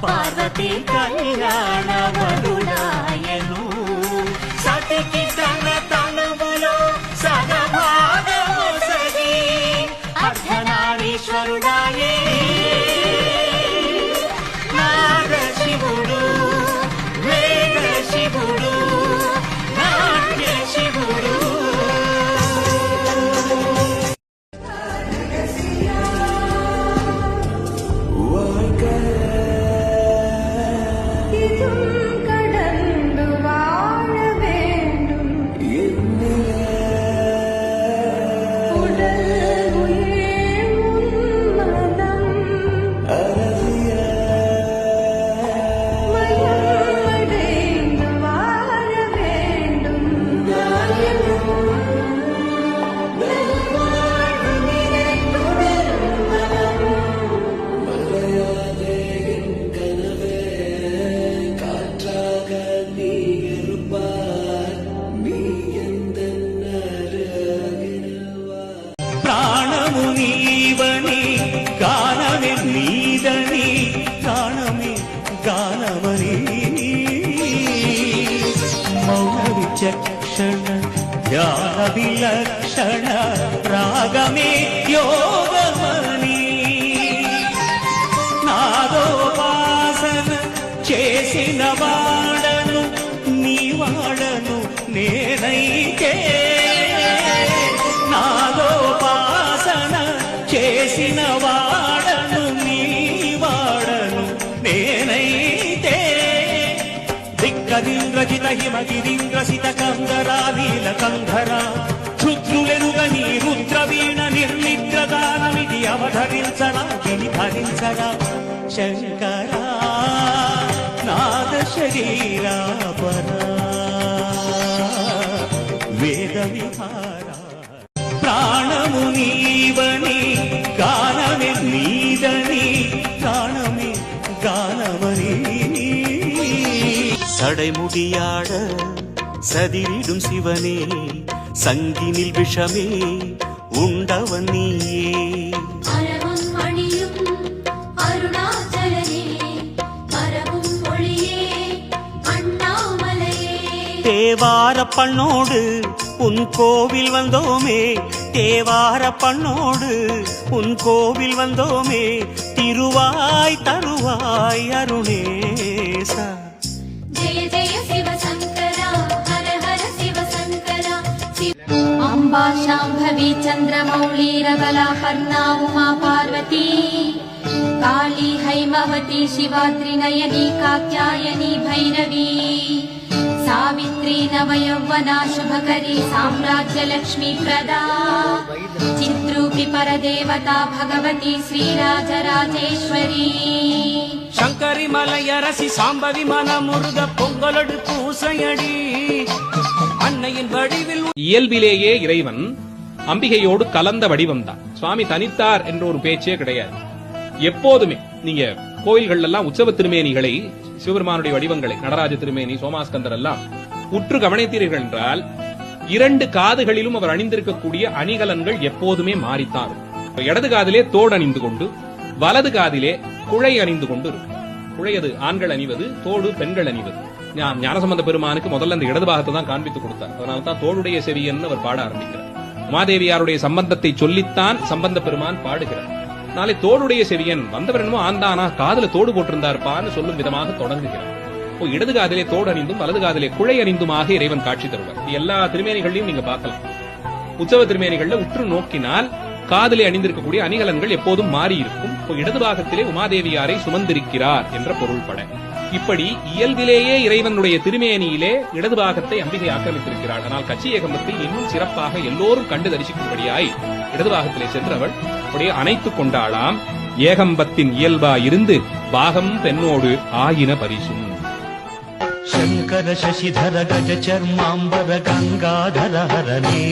పార్వతీ కళ్యాణ వరుడాయను సతికి తన తనువులో సగభాగము సగి అర్ధనారీశ్వరుడాయే నాగ శివుడు వేద శివుడు నాట్య శివుడు చక్షణ ధ్యాన విలక్షణ రాగమే యోగమని నాదోపాసన చేసిన వాడను నీ వాడను నేనైతే నాదోపాసన చేసిన వాడను నీ వాడను నేనైతే దిక్కదింద్రజిత హిమగిరింద్రసిత కందరా నీలకంధరా క్షుద్రులెరుగని రుద్రవీణ నిర్నిద్రదానమిది అవధరించరా గిని ధరించరా శంకరా నాద శరీరాపరా వేద విహారా ప్రాణము నీవని గానమే నీదని గానమే గానమని சடைமுடியாட சதிரிடும் சிவனே சங்கினில் விஷமே உண்டவன் நீயே அருணாச்சலனே மரபும் ஒளியே அண்ணாமலையே தேவார பண்ணோடு உன் கோவில் வந்தோமே, தேவார பண்ணோடு உன் கோவில் வந்தோமே, திருவாய் தருவாய் அருணேசா. ஜெய ஜெய சிவ சங்கரா, ஹர ஹர சிவ சங்கரா. அம்பா சாம்பவி சந்திரமௌலி ரகலா பர்ணா உமா பார்வதி, காளி ஹைமவதி சிவாத்ரி நயனி காத்யாயனி பைரவி, सावित्री नवयौवना शुभकरी साम्राज्य लक्ष्मी प्रदा, चित्रूपी परदेवता भगवती श्रीराजराजेश्वरी. சங்கரி மலையரசி சாம்பவி மனமுருக பொங்கலோடு பூசையடி, அன்னையின் வடிவில் இயல்பிலேயே இறைவன் அம்பிகையோடு கலந்த வடிவம்தான். சுவாமி தனித்தார் என்ற ஒரு பேச்சே கிடையாது. எப்போதுமே நீங்க கோயில்கள் எல்லாம் உற்சவ திருமேனிகளை, சிவபெருமானுடைய வடிவங்களை, நடராஜ திருமேனி, சோமாஸ்கந்தர் எல்லாம் உற்று கவனித்தீர்கள் என்றால் 2 காதுகளிலும் அவர் அணிந்திருக்கக்கூடிய அணிகலன்கள் எப்போதுமே மாறித்தான். இடது காதிலே தோடு அணிந்து கொண்டு, வலது காதிலே குழை அணிந்து கொண்டு இருக்கும். குழையது ஆண்கள் அணிவது, தோடு பெண்கள் அணிவது. ஞானசம்பந்த பெருமானுக்கு முதல்ல அந்த இடது பாகத்தை தான் காண்பித்துக் கொடுத்தார். அதனால்தான் தோடுடைய செவியன் அவர் பாட ஆரம்பிக்கிறார். உமாதேவியாருடைய சம்பந்தத்தை சொல்லித்தான் சம்பந்த பெருமான் பாடுகிறார். நாளை தோடுடைய செவியன் வந்தவர் என்னமோ ஆந்தானா காதுல தோடு போட்டிருந்தார்பான்னு சொல்லும் விதமாக தொடங்குகிறார். இடது காதிலே தோடு அணிந்தும் வலது காதிலே குழை அணிந்துமாக இறைவன் காட்சி தருவார். எல்லா திருமேனிகளையும் நீங்க பார்க்கலாம். உற்சவ திருமேனிகள்ல உற்று நோக்கினால் காதிலே அணிந்திருக்கக்கூடிய அணிகலன்கள் எப்போதும் மாறி இருக்கும். இடது பாகத்திலே உமாதேவியாரை சுமந்திருக்கிறார் என்ற பொருள்பட இப்படி இயல்பிலேயே இறைவனுடைய திருமேனியிலே இடது பாகத்தை அம்பிகை ஆக்கிரமித்திருக்கிறாள். ஆனால் கச்சி ஏகம்பத்தில் இன்னும் சிறப்பாக எல்லோரும் கண்டு தரிசிக்கும்படியாய் இடது பாகத்திலே சென்றவள் அப்படியே அணைத்துக் கொண்டாளாம். ஏகம்பத்தின் இயல்பா இருந்து பாகம் பெண்ணோடு ஆயின பரிசும். शङ्कर शशिधर गज चर्माम्बर गङ्गाधर हरने,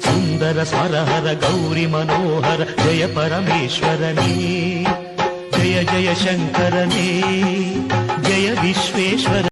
सुन्दर स्वरहर गौरी मनोहर जय परमेश्वरने, जय जय शङ्करने, जय विश्वेश्वर.